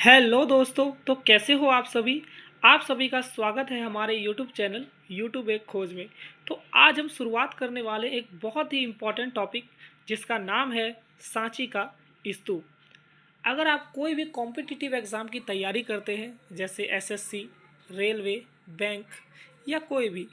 Hello दोस्तों, तो कैसे हो आप सभी का स्वागत है हमारे यूट्यूब चैनल यूट्यूब एक खोज में। तो आज हम शुरुआत करने वाले एक बहुत ही इम्पोर्टेंट टॉपिक जिसका नाम है सांची का स्तूप। अगर आप कोई भी कॉम्पिटिटिव एग्ज़ाम की तैयारी करते हैं जैसे एसएससी, रेलवे, बैंक या कोई भी,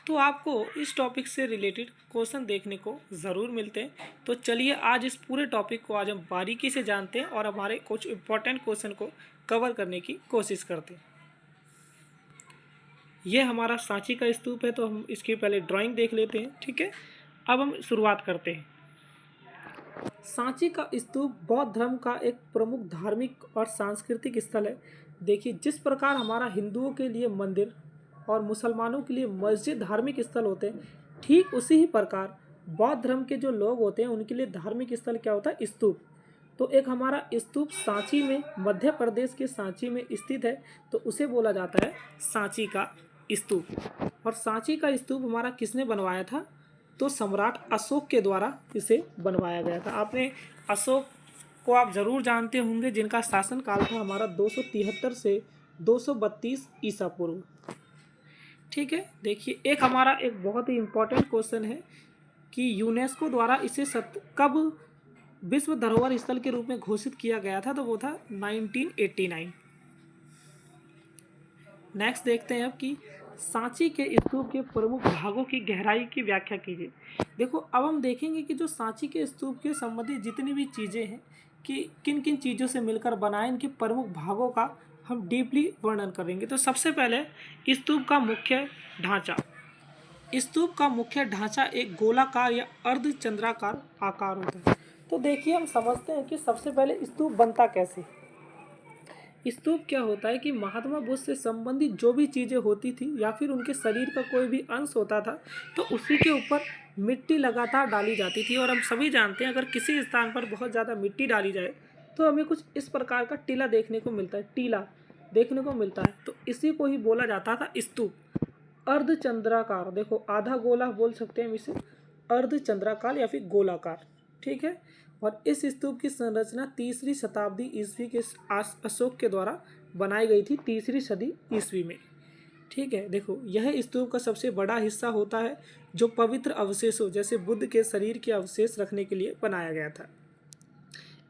तो आपको इस टॉपिक से रिलेटेड क्वेश्चन देखने को ज़रूर मिलते हैं। तो चलिए आज इस पूरे टॉपिक को आज हम बारीकी से जानते हैं और हमारे कुछ इम्पोर्टेंट क्वेश्चन को कवर करने की कोशिश करते हैं। ये हमारा सांची का स्तूप है, तो हम इसकी पहले ड्राइंग देख लेते हैं। ठीक है, अब हम शुरुआत करते हैं। सांची का स्तूप बौद्ध धर्म का एक प्रमुख धार्मिक और सांस्कृतिक स्थल है। देखिए, जिस प्रकार हमारा हिंदुओं के लिए मंदिर और मुसलमानों के लिए मस्जिद धार्मिक स्थल होते हैं, ठीक उसी ही प्रकार बौद्ध धर्म के जो लोग होते हैं उनके लिए धार्मिक स्थल क्या होता है? स्तूप। तो एक हमारा स्तूप सांची में, मध्य प्रदेश के सांची में स्थित है, तो उसे बोला जाता है सांची का स्तूप। और सांची का स्तूप हमारा किसने बनवाया था? तो सम्राट अशोक के द्वारा इसे बनवाया गया था। आपने अशोक को आप ज़रूर जानते होंगे, जिनका शासनकाल था हमारा 273 से 232 ईसा पूर्व। ठीक है, देखिए एक हमारा एक बहुत ही इम्पोर्टेंट क्वेश्चन है कि यूनेस्को द्वारा इसे कब विश्व धरोहर स्थल के रूप में घोषित किया गया था? तो वो था 1989। नेक्स्ट देखते हैं अब कि सांची के स्तूप के प्रमुख भागों की गहराई की व्याख्या कीजिए। देखो, अब हम देखेंगे कि जो सांची के स्तूप के संबंधित जितनी भी चीज़ें हैं कि किन किन चीज़ों से मिलकर बना है, इनके प्रमुख भागों का हम डीपली वर्णन करेंगे। तो सबसे पहले स्तूप का मुख्य ढांचा। स्तूप का मुख्य ढांचा एक गोलाकार या अर्धचंद्राकार आकार होता है। तो देखिए, हम समझते हैं कि सबसे पहले स्तूप बनता कैसे। स्तूप क्या होता है कि महात्मा बुद्ध से संबंधित जो भी चीज़ें होती थी या फिर उनके शरीर का कोई भी अंश होता था, तो उसी के ऊपर मिट्टी लगातार डाली जाती थी। और हम सभी जानते हैं, अगर किसी स्थान पर बहुत ज़्यादा मिट्टी डाली जाए तो हमें कुछ इस प्रकार का टीला देखने को मिलता है, टीला देखने को मिलता है। तो इसी को ही बोला जाता था स्तूप। अर्धचंद्राकार, देखो आधा गोला बोल सकते हैं हम इसे, अर्धचंद्राकार या फिर गोलाकार। ठीक है, और इस स्तूप की संरचना तीसरी शताब्दी ईस्वी के अशोक के द्वारा बनाई गई थी, तीसरी सदी ईस्वी में। ठीक है, देखो यह स्तूप का सबसे बड़ा हिस्सा होता है जो पवित्र अवशेषों जैसे बुद्ध के शरीर के अवशेष रखने के लिए बनाया गया था।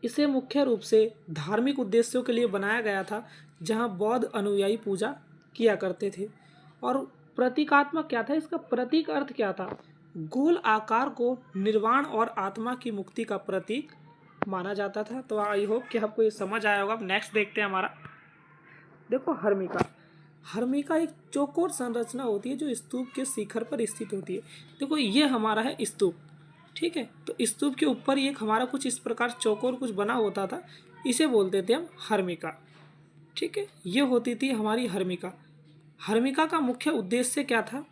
इसे मुख्य रूप से धार्मिक उद्देश्यों के लिए बनाया गया था, जहां बौद्ध अनुयायी पूजा किया करते थे। और प्रतीकात्मक क्या था? इसका प्रतीक अर्थ क्या था? गोल आकार को निर्वाण और आत्मा की मुक्ति का प्रतीक माना जाता था। तो आई होप कि आपको ये समझ आया होगा। नेक्स्ट देखते हैं हमारा, देखो हर्मिका। हर्मिका एक चौकोर संरचना होती है जो स्तूप के शिखर पर स्थित होती है। देखो, ये हमारा है स्तूप। ठीक है, तो स्तूप के ऊपर ही एक हमारा कुछ इस प्रकार चौकोर कुछ बना होता था, इसे बोलते थे हम हर्मिका। ठीक है, ये होती थी हमारी हर्मिका। हर्मिका का मुख्य उद्देश्य क्या था?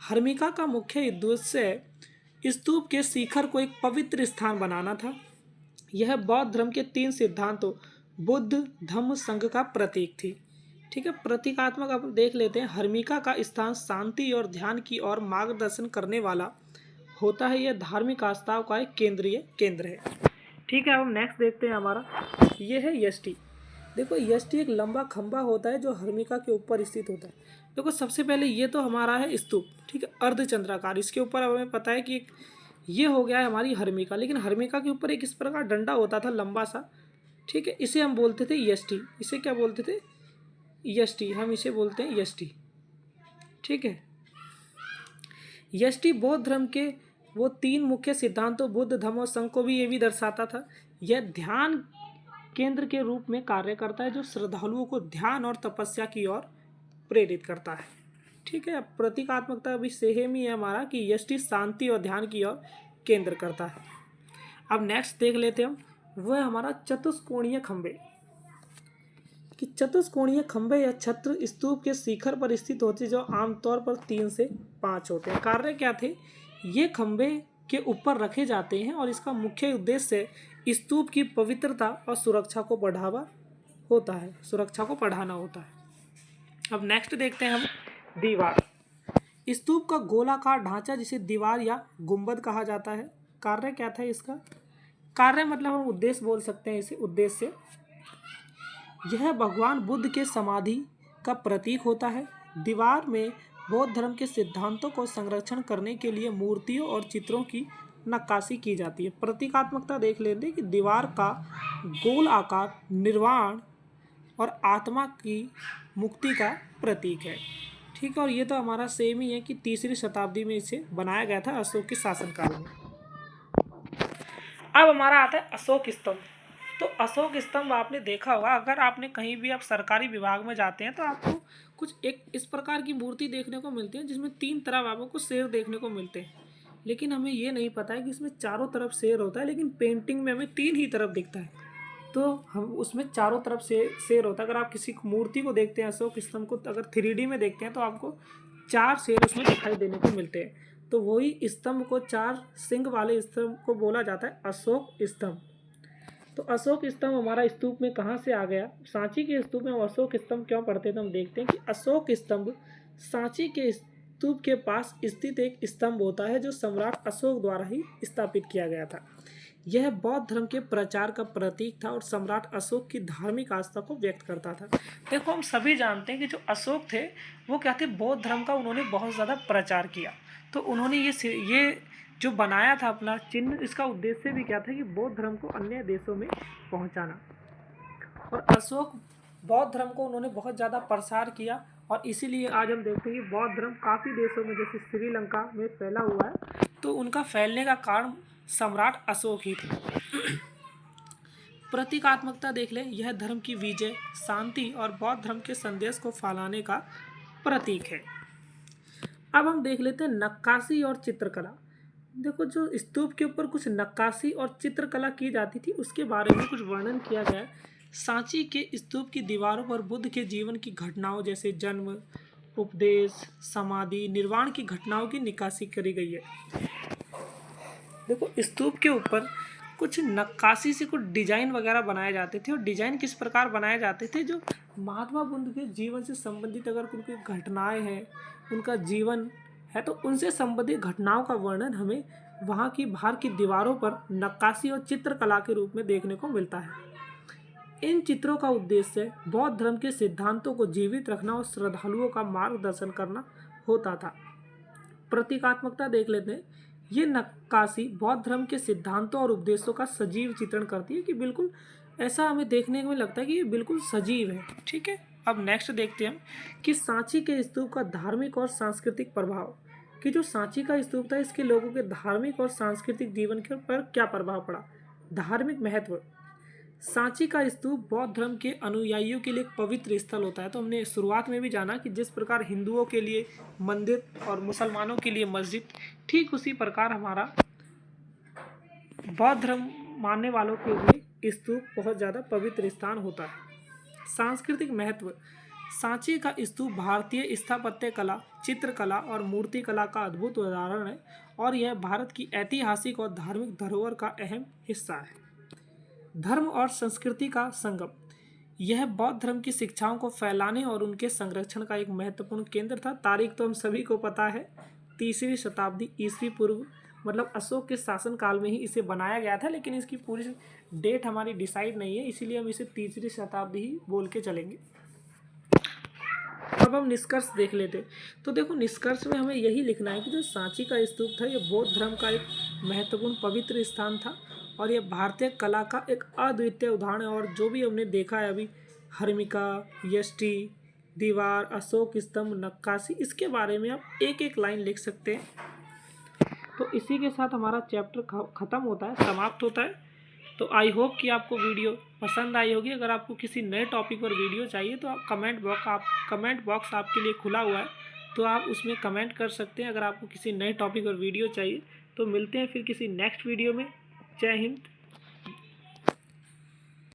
हर्मिका का मुख्य उद्देश्य स्तूप के शिखर को एक पवित्र स्थान बनाना था। यह बौद्ध धर्म के 3 सिद्धांतों बुद्ध, धम्म, संघ का प्रतीक थी। ठीक है, प्रतीकात्मक अब देख लेते हैं। हर्मिका का स्थान शांति और ध्यान की ओर मार्गदर्शन करने वाला होता है। यह धार्मिक आस्थाओं का एक केंद्रीय केंद्र है। ठीक है, अब हम नेक्स्ट देखते हैं हमारा, ये है यष्टि। देखो, यष्टि एक लंबा खंभा होता है जो हर्मिका के ऊपर स्थित होता है। देखो, सबसे पहले ये तो हमारा है स्तूप। ठीक है, अर्धचंद्राकार। इसके ऊपर हमें पता है कि ये हो गया है हमारी हर्मिका, लेकिन हर्मिका के ऊपर एक इस प्रकार डंडा होता था लंबा सा। ठीक है, इसे हम बोलते थे यष्टि। इसे क्या बोलते थे? यष्टि। हम इसे बोलते हैं यष्टि। ठीक है, यष्टि बौद्ध धर्म के वो 3 मुख्य सिद्धांतों बुद्ध, धम्म और संघ को भी ये भी दर्शाता था। यह ध्यान केंद्र के रूप में कार्य करता है जो श्रद्धालुओं को ध्यान और तपस्या की ओर प्रेरित करता है। ठीक है, प्रतीकात्मकता भी सेम ही है हमारा कि यष्टि शांति और ध्यान की ओर केंद्र करता है। अब नेक्स्ट देख लेते हैं हम, वह हमारा चतुष्कोणीय खंभे। कि चतुष्कोणीय खंभे या छत्र स्तूप के शिखर पर स्थित होते हैं, जो आमतौर पर 3 से 5 होते हैं। कार्य क्या थे? ये खंभे के ऊपर रखे जाते हैं और इसका मुख्य उद्देश्य स्तूप की पवित्रता और सुरक्षा को बढ़ावा होता है, सुरक्षा को बढ़ाना होता है। अब नेक्स्ट देखते हैं हम, दीवार। स्तूप का गोलाकार ढांचा जिसे दीवार या गुंबद कहा जाता है। कार्य क्या था इसका? कार्य मतलब हम उद्देश्य बोल सकते हैं इसे, उद्देश्य। यह भगवान बुद्ध के समाधि का प्रतीक होता है। दीवार में बौद्ध धर्म के सिद्धांतों को संरक्षण करने के लिए मूर्तियों और चित्रों की नक्काशी की जाती है। प्रतीकात्मकता देख लेते हैं कि दीवार का गोल आकार निर्वाण और आत्मा की मुक्ति का प्रतीक है। ठीक है, और ये तो हमारा सेम ही है कि 3री शताब्दी में इसे बनाया गया था अशोक के शासनकाल में। अब हमारा आता है अशोक स्तंभ। तो अशोक स्तंभ आपने देखा होगा, अगर आपने कहीं भी आप सरकारी विभाग में जाते हैं तो आपको कुछ एक इस प्रकार की मूर्ति देखने को मिलती है जिसमें 3 तरफ आपको शेर देखने को मिलते हैं, लेकिन हमें ये नहीं पता है कि इसमें चारों तरफ शेर होता है, लेकिन पेंटिंग में हमें 3 ही तरफ दिखता है। तो हम उसमें चारों तरफ से शेर होता है। अगर आप किसी मूर्ति को देखते हैं अशोक स्तंभ को, अगर 3D में देखते हैं तो आपको 4 शेर उसमें दिखाई देने को मिलते हैं। तो वही स्तंभ को 4 सिंग वाले स्तंभ को बोला जाता है अशोक स्तंभ। तो अशोक स्तंभ हमारा स्तूप में कहाँ से आ गया? सांची के स्तूप में हम अशोक स्तंभ क्यों पढ़ते हैं तो हम देखते हैं कि अशोक स्तंभ सांची के स्तूप के पास स्थित एक स्तंभ होता है जो सम्राट अशोक द्वारा ही स्थापित किया गया था। यह बौद्ध धर्म के प्रचार का प्रतीक था और सम्राट अशोक की धार्मिक आस्था को व्यक्त करता था। देखो, हम सभी जानते हैं कि जो अशोक थे वो क्या थे, बौद्ध धर्म का उन्होंने बहुत ज़्यादा प्रचार किया। तो उन्होंने ये जो बनाया था अपना चिन्ह, इसका उद्देश्य भी क्या था कि बौद्ध धर्म को अन्य देशों में पहुंचाना। और अशोक बौद्ध धर्म को उन्होंने बहुत ज़्यादा प्रसार किया और इसीलिए आज हम देखते हैं कि बौद्ध धर्म काफ़ी देशों में जैसे श्रीलंका में फैला हुआ है। तो उनका फैलने का कारण सम्राट अशोक ही थे। प्रतीकात्मकता देख लें, यह धर्म की विजय, शांति और बौद्ध धर्म के संदेश को फैलाने का प्रतीक है। अब हम देख लेते हैं नक्काशी और चित्रकला। देखो, जो स्तूप के ऊपर कुछ नक्काशी और चित्रकला की जाती थी उसके बारे में कुछ वर्णन किया गया है। सांची के स्तूप की दीवारों पर बुद्ध के जीवन की घटनाओं जैसे जन्म, उपदेश, समाधि, निर्वाण की घटनाओं की नक्काशी करी गई है। देखो, स्तूप के ऊपर कुछ नक्काशी से कुछ डिजाइन वगैरह बनाए जाते थे और डिजाइन किस प्रकार बनाए जाते थे, जो महात्मा बुद्ध के जीवन से संबंधित अगर उनकी घटनाएं हैं, उनका जीवन है तो उनसे संबंधित घटनाओं का वर्णन हमें वहाँ की बाहर की दीवारों पर नक्काशी और चित्रकला के रूप में देखने को मिलता है। इन चित्रों का उद्देश्य बौद्ध धर्म के सिद्धांतों को जीवित रखना और श्रद्धालुओं का मार्गदर्शन करना होता था। प्रतीकात्मकता देख लेते हैं। ये नक्काशी बौद्ध धर्म के सिद्धांतों और उपदेशों का सजीव चित्रण करती है कि बिल्कुल ऐसा हमें देखने में लगता है कि ये बिल्कुल सजीव है। ठीक है, अब नेक्स्ट देखते हैं हम कि सांची के स्तूप का धार्मिक और सांस्कृतिक प्रभाव। कि जो सांची का स्तूप था इसके लोगों के धार्मिक और सांस्कृतिक जीवन के पर क्या प्रभाव पड़ा। धार्मिक महत्व, सांची का स्तूप बौद्ध धर्म के अनुयायियों के लिए एक पवित्र स्थल होता है। तो हमने शुरुआत में भी जाना कि जिस प्रकार हिंदुओं के लिए मंदिर और मुसलमानों के लिए मस्जिद, ठीक उसी प्रकार हमारा बौद्ध धर्म मानने वालों के लिए स्तूप बहुत ज़्यादा पवित्र स्थान होता है। सांस्कृतिक महत्व, सांची का स्तूप भारतीय स्थापत्य कला, चित्रकला और मूर्ति कला का अद्भुत उदाहरण है और यह भारत की ऐतिहासिक और धार्मिक धरोहर का अहम हिस्सा है। धर्म और संस्कृति का संगम, यह बौद्ध धर्म की शिक्षाओं को फैलाने और उनके संरक्षण का एक महत्वपूर्ण केंद्र था। तारीख तो हम सभी को पता है, 3री शताब्दी ईस्वी पूर्व, मतलब अशोक के शासनकाल में ही इसे बनाया गया था, लेकिन इसकी पूरी डेट हमारी डिसाइड नहीं है, इसीलिए हम इसे 3री शताब्दी ही बोल के चलेंगे। अब हम निष्कर्ष देख लेते। तो देखो, निष्कर्ष में हमें यही लिखना है कि जो सांची का स्तूप था यह बौद्ध धर्म का एक महत्वपूर्ण पवित्र स्थान था और यह भारतीय कला का एक अद्वितीय उदाहरण है। और जो भी हमने देखा है अभी, हर्मिका, यष्टि, दीवार, अशोक स्तंभ, नक्काशी, इसके बारे में आप एक एक लाइन लिख सकते हैं। तो इसी के साथ हमारा चैप्टर ख़त्म होता है, समाप्त होता है। तो आई होप कि आपको वीडियो पसंद आई होगी। अगर आपको किसी नए टॉपिक पर वीडियो चाहिए तो आप कमेंट बॉक्स आपके लिए खुला हुआ है, तो आप उसमें कमेंट कर सकते हैं अगर आपको किसी नए टॉपिक पर वीडियो चाहिए। तो मिलते हैं फिर किसी नेक्स्ट वीडियो में। जय हिंद।